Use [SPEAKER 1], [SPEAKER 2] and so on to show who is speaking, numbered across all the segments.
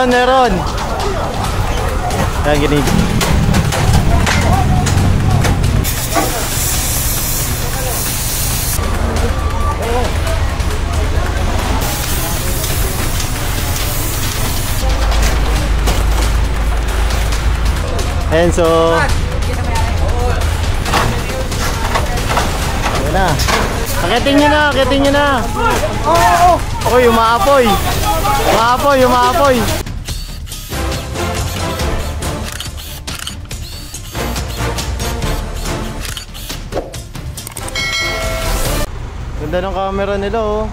[SPEAKER 1] meron. Ayan, ginig. Enzo. Ayan na. Akitin nyo na, akitin nyo na. Uy, umaapoy. Umaapoy, umaapoy. Ganda ng camera nila, oh.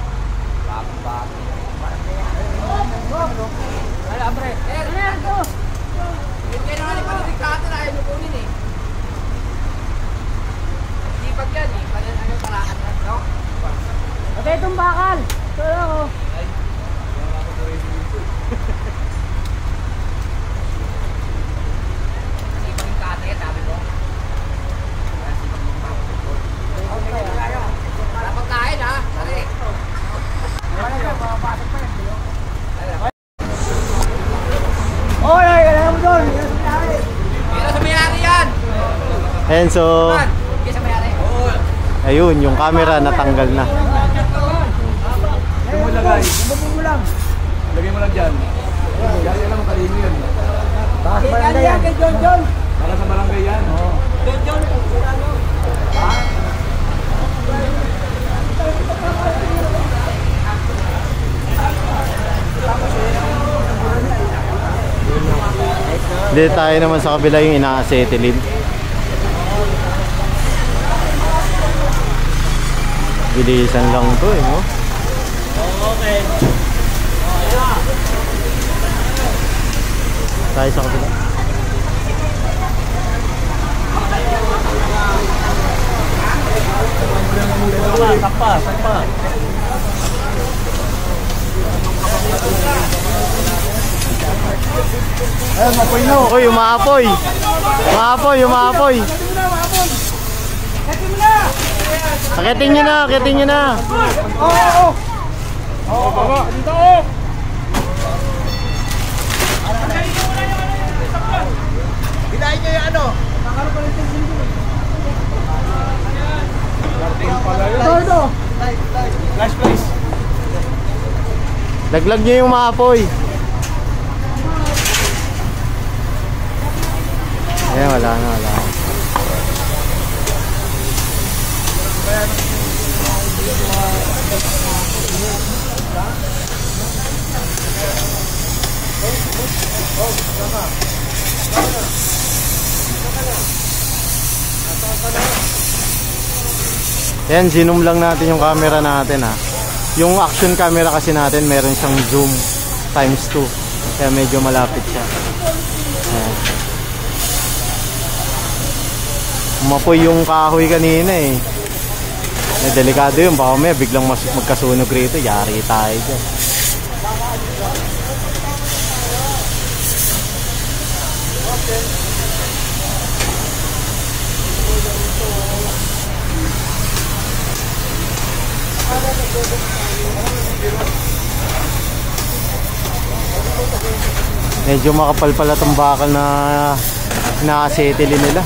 [SPEAKER 2] Ate, itong bakal. Ito lang, oh. Oy, oy, kailangan mo doon. Pero sa mayari yan.
[SPEAKER 1] Enzo. Ayun, yung camera natanggal na.
[SPEAKER 3] Lagay mo lagay. Lagay mo lang dyan. Gaya lang kalino yun.
[SPEAKER 2] Baka sa barangay yan.
[SPEAKER 3] Baka sa barangay yan.
[SPEAKER 2] John.
[SPEAKER 1] Hindi tayo naman sa kabila yung ina-acetylene. Bilisan lang to eh, no?
[SPEAKER 2] Okay.
[SPEAKER 1] Tayo sa kabila.
[SPEAKER 3] Sakpa.
[SPEAKER 1] Ayun, mapoy na. Uy, umaapoy. Umaapoy. Akitin nyo na, akitin nyo na.
[SPEAKER 3] Oo, dito oh. Hinahin nyo yung ano? Ito. Flash please.
[SPEAKER 1] Laglag nyo yung maapoy. Eh, wala na. Yan, zoom lang natin yung camera natin, ha. Yung action camera kasi natin meron siyang zoom times 2, kaya medyo malapit siya. Ayan. Umapoy yung kahoy kanina eh. Delikado yun, baka may biglang magkasunog rito, yari tayo dyan. Medyo makapal pala itong bakal na na-acetylene nila.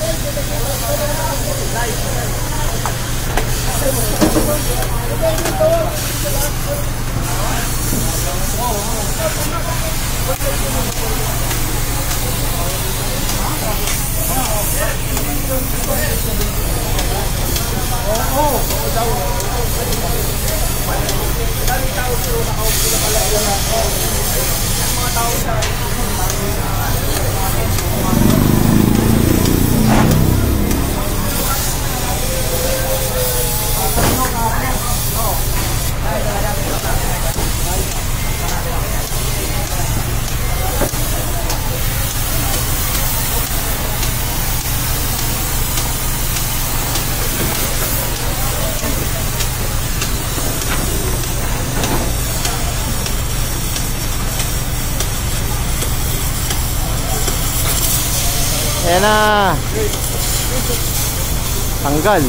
[SPEAKER 1] Ayan na. Tanggal.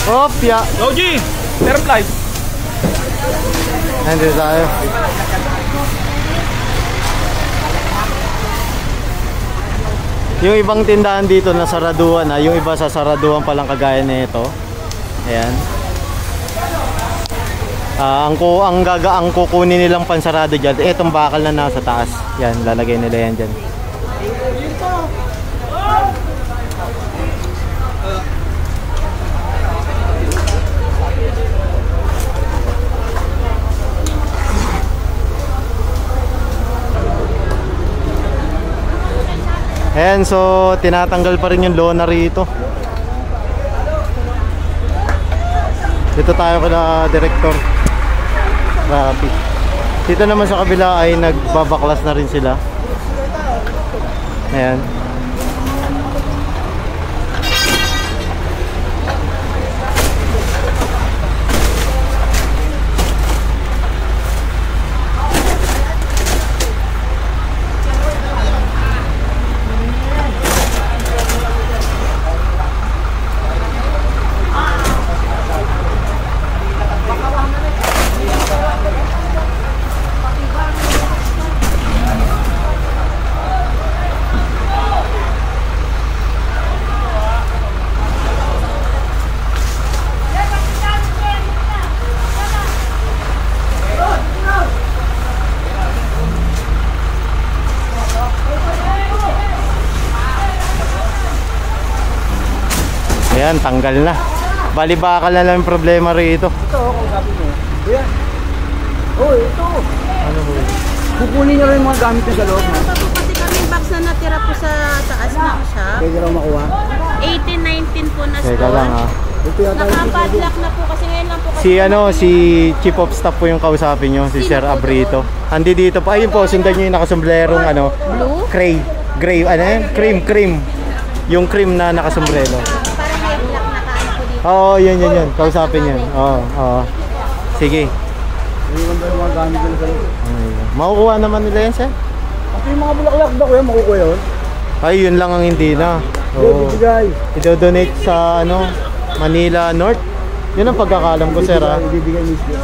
[SPEAKER 1] Opya.
[SPEAKER 3] Logi! Term life.
[SPEAKER 1] Nandito tayo. Yung ibang tindahan dito na saraduan na, yung iba sa saraduan palang kagaya nito. Ayan. Ang kukunin nilang pansarado dyan, etong bakal na nasa taas. Yan, lalagay nila yan dyan. Ayan, so tinatanggal pa rin yung lona rito. Dito tayo kala Director Rapi. Dito naman sa kabila ay nagbabaklas na rin sila. Ayan. Ayan, tanggal na. Bali bakal na lang yung problema rito.
[SPEAKER 2] Ito, kung sabi mo. Ayan. Oh, ito.
[SPEAKER 1] Ano po?
[SPEAKER 2] Kukunin nyo rin yung mga gamit nyo sa loob.
[SPEAKER 4] Meron pa po kasi kaming box na natira po sa taas ng shop.
[SPEAKER 2] Pwede raw makuha.
[SPEAKER 4] 18-19 po na
[SPEAKER 1] Teka
[SPEAKER 4] store.
[SPEAKER 1] lang ha.
[SPEAKER 2] Ito yata yung
[SPEAKER 4] Naka-padlock na po kasi ngayon lang po kasi.
[SPEAKER 1] Si Chief of Staff po yung kausapin nyo, si Sir Abrito. Andi dito po. Ayun po, sundan nyo yung nakasombrerong
[SPEAKER 4] Blue?
[SPEAKER 1] Gray, ano yan? Cream. Yung cream na nakasombrero.
[SPEAKER 4] Parang may black na kaano po dito.
[SPEAKER 1] Oo, yun. Kausapin yan. Oo. Sige.
[SPEAKER 2] Iwan ba yung mga gamit nyo sa loob?
[SPEAKER 1] Makukuha naman nila yan, sir?
[SPEAKER 2] At yung mga bulaklak daw kuya, makukuha yun.
[SPEAKER 1] Ay, yun lang ang hindi na.
[SPEAKER 2] Oo. Bibigay.
[SPEAKER 1] Idodonate sa Manila North. Yun ang pagkakalam ko, sir, ha?
[SPEAKER 2] Ibibigay mismo.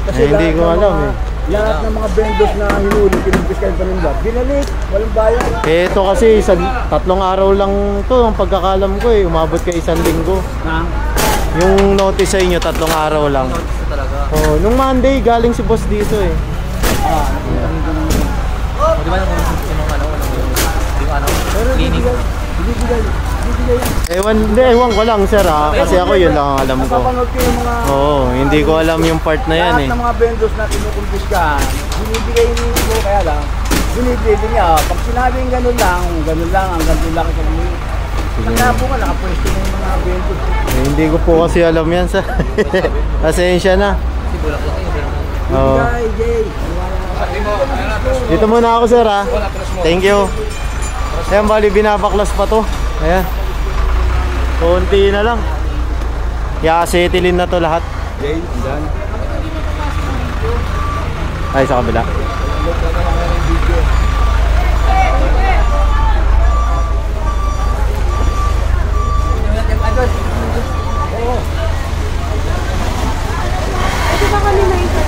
[SPEAKER 2] Kasi
[SPEAKER 1] Hindi ko alam, eh.
[SPEAKER 2] Lahat ng mga vendors na hinuli, pinimpis kayo paninda, binalik, walang bayan.
[SPEAKER 1] Ito kasi, 3 araw lang to ang pagkakalam ko, eh. Umabot ka 1 linggo.
[SPEAKER 2] Na?
[SPEAKER 1] Yung notice sa inyo, 3 araw lang. Oh, nung Monday, galing si boss dito, eh.
[SPEAKER 3] Di ba yung clinic?
[SPEAKER 2] Ibibigay.
[SPEAKER 1] Ewan ko lang, sir, ha? Kasi ako yun lang ang alam ko.
[SPEAKER 2] Napapanood ko yung mga
[SPEAKER 1] Oo, hindi ko alam yung part na yan, eh.
[SPEAKER 2] lahat ng mga vendors na kinukumpiskahan, binibigay mo kaya lang, binibigay niya. Pag sinabing ganun lang, hanggang doon lang ikaw mo. Tanda po ka, nakapwesto ng mga vendors.
[SPEAKER 1] Eh, hindi ko po kasi alam yan, sir. Pasensya na.
[SPEAKER 3] Kasi bulak-bulak yun.
[SPEAKER 1] Oo.
[SPEAKER 2] Bibigay, Jay.
[SPEAKER 1] Dito muna ako, sir, ha? Thank you. Ayan, bali, binabaklas pa to. Ayan. Konti na lang. I-acetilin na to lahat.
[SPEAKER 2] Jay, dyan.
[SPEAKER 1] Ay, sa kabila.
[SPEAKER 4] Ito ba kami na ito?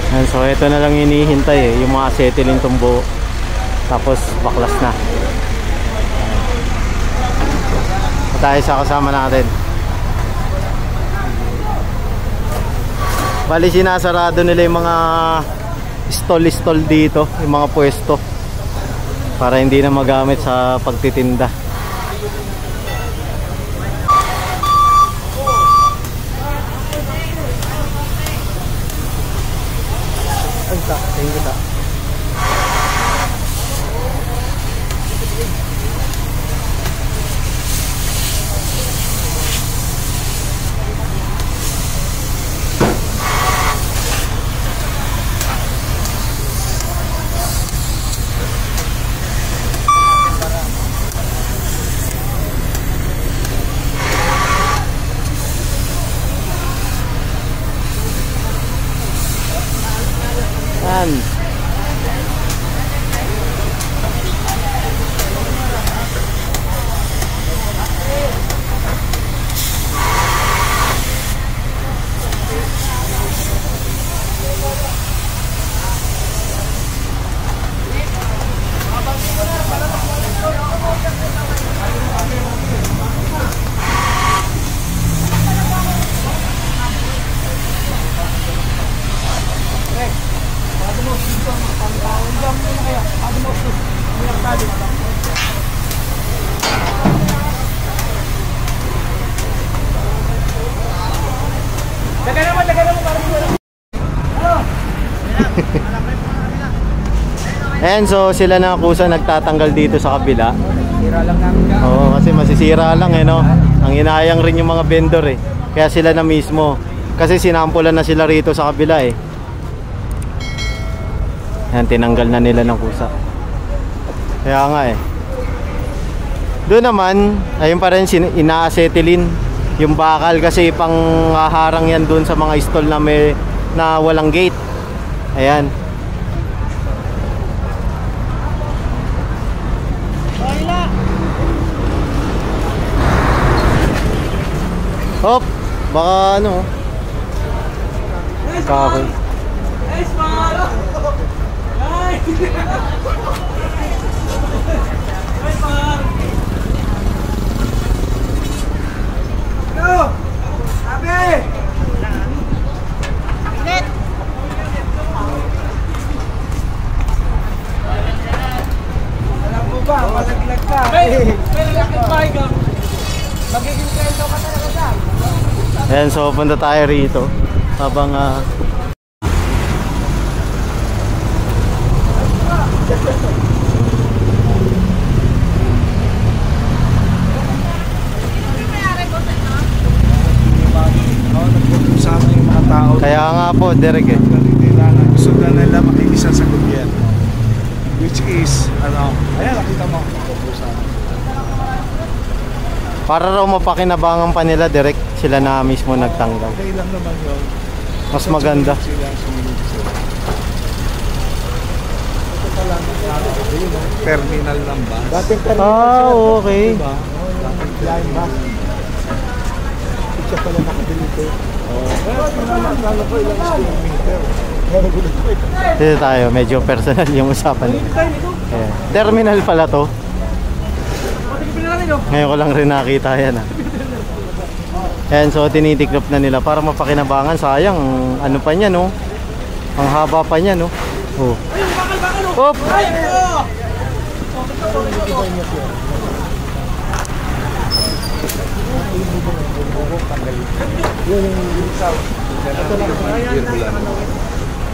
[SPEAKER 1] Ayan, so ito na lang hinihintay, eh. Yung mga acetilin tumbo. Tapos baklas na. Tayo sa kasama natin. Bali, sinasarado nila yung mga stall dito, yung mga pwesto, para hindi na magamit sa pagtitinda. Thank you, And so sila na kusa nagtatanggal dito sa kabila.
[SPEAKER 2] Tira lang namin ka.
[SPEAKER 1] Oo, kasi masisira lang eh, no? Ang hinayang rin yung mga vendor eh. Kaya sila na mismo. Kasi sinampulan na sila rito sa kabila eh. Yan, tinanggal na nila ng kusa. Kaya nga eh. Doon naman, ayun pa rin, ina-acetylene yung bakal kasi pang harang yan doon sa mga stall na na walang gate. Ayan. Hop, baka ano. Kahoy.
[SPEAKER 2] Alam mo ba, malaglag ka. Magiging trendo ka talaga dyan.
[SPEAKER 1] Ayan, so punta tayo rito habang
[SPEAKER 3] Sama yung mga tao.
[SPEAKER 1] kaya nga po, Derek eh.
[SPEAKER 3] Gusto na nila makikisa sa gobyerno. Which is, ano, ayan, nakita mo.
[SPEAKER 1] Para raw mapakinabangan pa nila, Derek, sila na mismo nagtanggal.
[SPEAKER 3] Okay lang naman yun.
[SPEAKER 1] Mas maganda.
[SPEAKER 3] Sila sumunod sila. Ito pa lang, terminal ng bus.
[SPEAKER 2] Dating
[SPEAKER 1] Ah, okay.
[SPEAKER 3] Diba?
[SPEAKER 2] dating blind bus. Siya pala nakadilito. Kala ko ilang square meter.
[SPEAKER 1] Dito tayo, medyo personal yung usapan nila. Ayan. Terminal pala to. Ngayon ko lang rin nakita yan ah. Ayan, so tinitiklop na nila para mapakinabangan. Sayang, ano pa niya no? Ang haba pa niya no? Oh. Hop!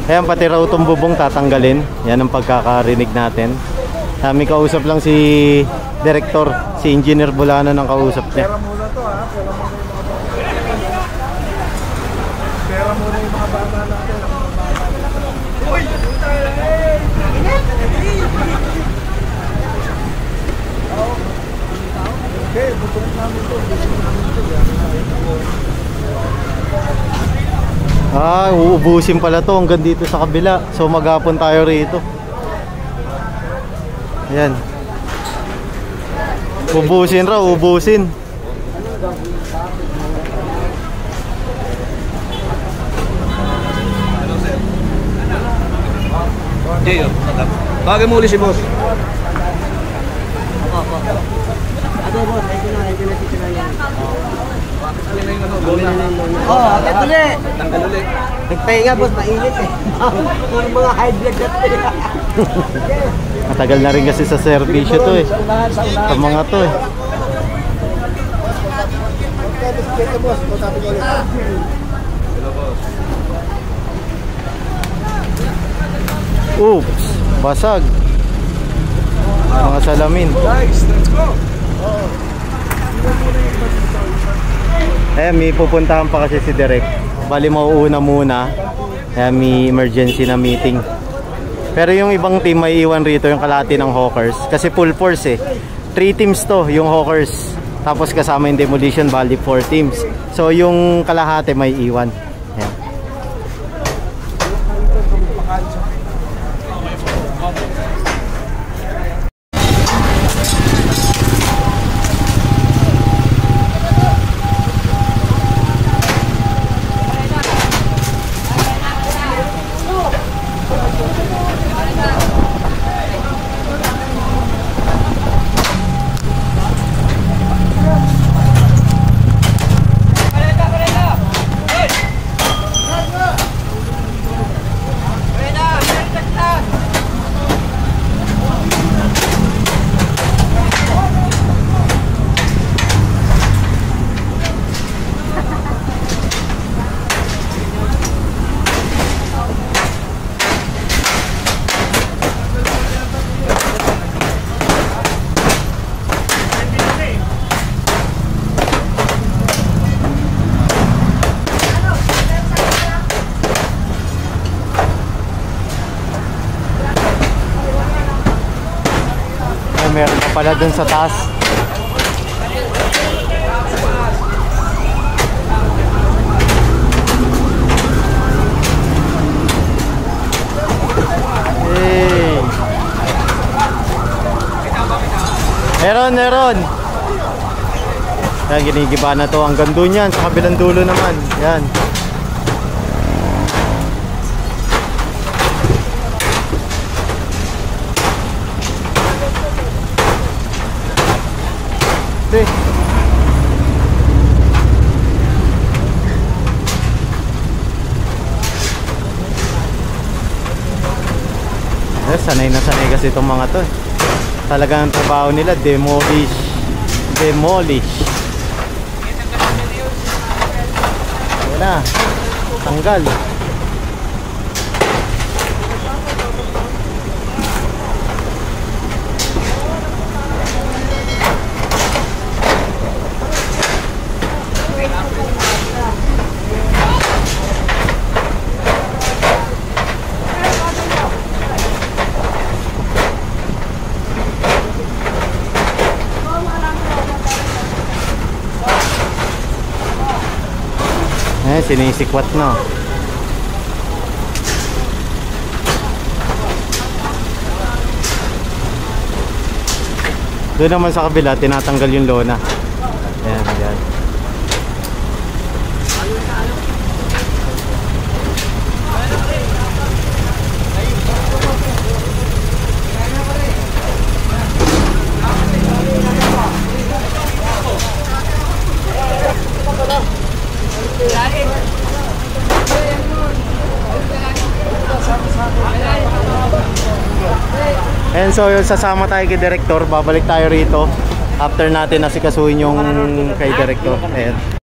[SPEAKER 1] Ayan, pati raw itong bubong tatanggalin. Yan ang pagkakarinig natin. May kausap lang si Director, si Engineer Bulano ng kausap niya.
[SPEAKER 3] Pera muna to ha. Pera muna yung mga bata natin. Uy! Okay, butuin namin to.
[SPEAKER 1] Uubusin pala to hanggang dito sa kabila. So maghapon tayo rito. Ayan. Ubusin raw, ubusin.
[SPEAKER 3] Jay, bagay mo ulit si boss.
[SPEAKER 2] Oh, ito ulit.
[SPEAKER 3] Tanggal ulit.
[SPEAKER 2] Nagpahinga boss, mainit eh. Yung mga high blood natin.
[SPEAKER 1] Matagal na rin kasi sa servisyo to eh. Sa mga to eh.
[SPEAKER 2] Dito boss, puntabi ko ulit.
[SPEAKER 1] Oops, basag. Mga salamin.
[SPEAKER 3] Guys, let's go!
[SPEAKER 1] May pupuntahan pa kasi si Derek. Bali mauuna muna. May emergency na meeting. Pero yung ibang team may iwan rito, yung kalahati ng Hawkers. Kasi full force eh. 3 teams to, yung Hawkers. Tapos kasama yung demolition, bali 4 teams. So yung kalahati may iwan. Ayan. meron pa pala dun sa taas. Hey. Meron. Yan, ginigiba na to. Hanggang doon yan, sa kabilang dulo naman. Yan. Okay. Sanay na sanay kasi itong mga to. Talagang ang trabaho nila, demolish. Ayan na, tanggal. Sinisikwat na. Doon naman sa kabila, tinatanggal yung lona. Ayan, ayan. And so yun, sasama tayo kay Director. Babalik tayo rito after natin nasikasuhin yung kay Director. Ayan.